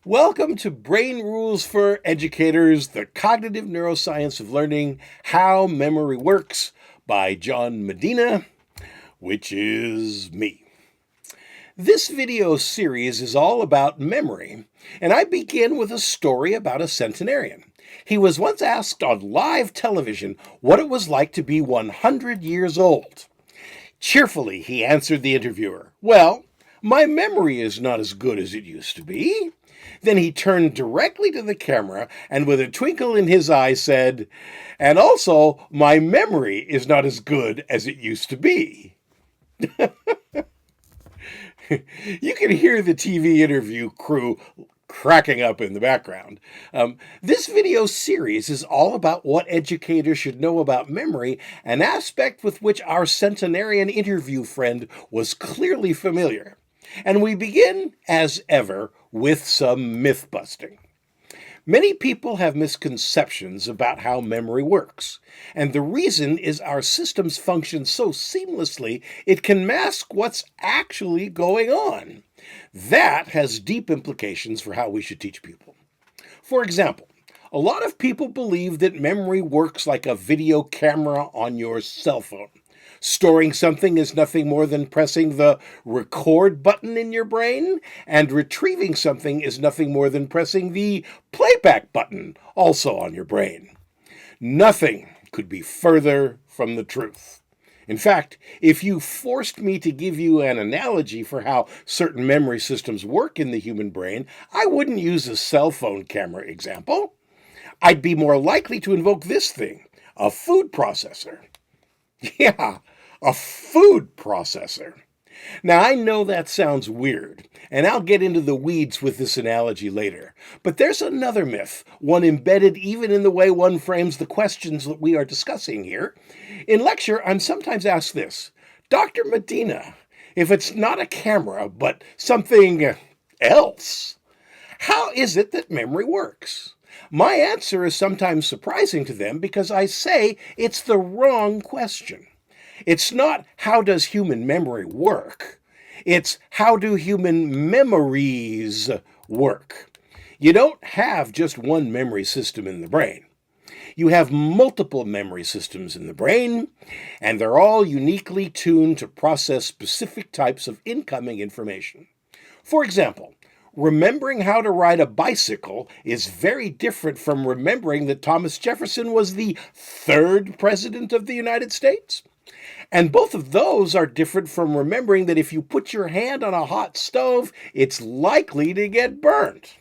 Welcome to Brain Rules for Educators, the cognitive neuroscience of learning, how memory works by John Medina, which is me. This video series is all about memory, and I begin with a story about a centenarian. He was once asked on live television what it was like to be 100 years old. Cheerfully, he answered the interviewer, "Well, my memory is not as good as it used to be." Then he turned directly to the camera and with a twinkle in his eye said, "And also, my memory is not as good as it used to be." You can hear the TV interview crew cracking up in the background. This video series is all about what educators should know about memory, an aspect with which our centenarian interview friend was clearly familiar. And we begin, as ever, with some myth busting. Many people have misconceptions about how memory works, and the reason is our systems function so seamlessly it can mask what's actually going on. That has deep implications for how we should teach people. For example, a lot of people believe that memory works like a video camera on your cell phone. Storing something is nothing more than pressing the record button in your brain, and retrieving something is nothing more than pressing the playback button, also on your brain. Nothing could be further from the truth. In fact, if you forced me to give you an analogy for how certain memory systems work in the human brain, I wouldn't use a cell phone camera example. I'd be more likely to invoke this thing, a food processor. Yeah, a food processor. Now, I know that sounds weird, and I'll get into the weeds with this analogy later. But there's another myth, one embedded even in the way one frames the questions that we are discussing here. In lecture, I'm sometimes asked this, "Dr. Medina, if it's not a camera, but something else, how is it that memory works?" My answer is sometimes surprising to them because I say it's the wrong question. It's not how does human memory work? It's how do human memories work? You don't have just one memory system in the brain. You have multiple memory systems in the brain, and they're all uniquely tuned to process specific types of incoming information. For example, remembering how to ride a bicycle is very different from remembering that Thomas Jefferson was the third president of the United States. And both of those are different from remembering that if you put your hand on a hot stove, it's likely to get burnt.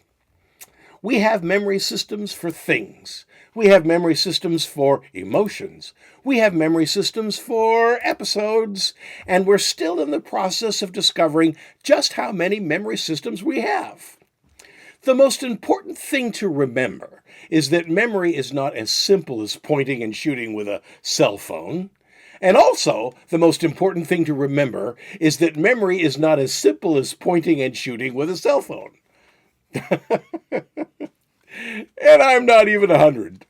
We have memory systems for things. We have memory systems for emotions. We have memory systems for episodes. And we're still in the process of discovering just how many memory systems we have. The most important thing to remember is that memory is not as simple as pointing and shooting with a cell phone. And also, the most important thing to remember is that memory is not as simple as pointing and shooting with a cell phone. And I'm not even 100.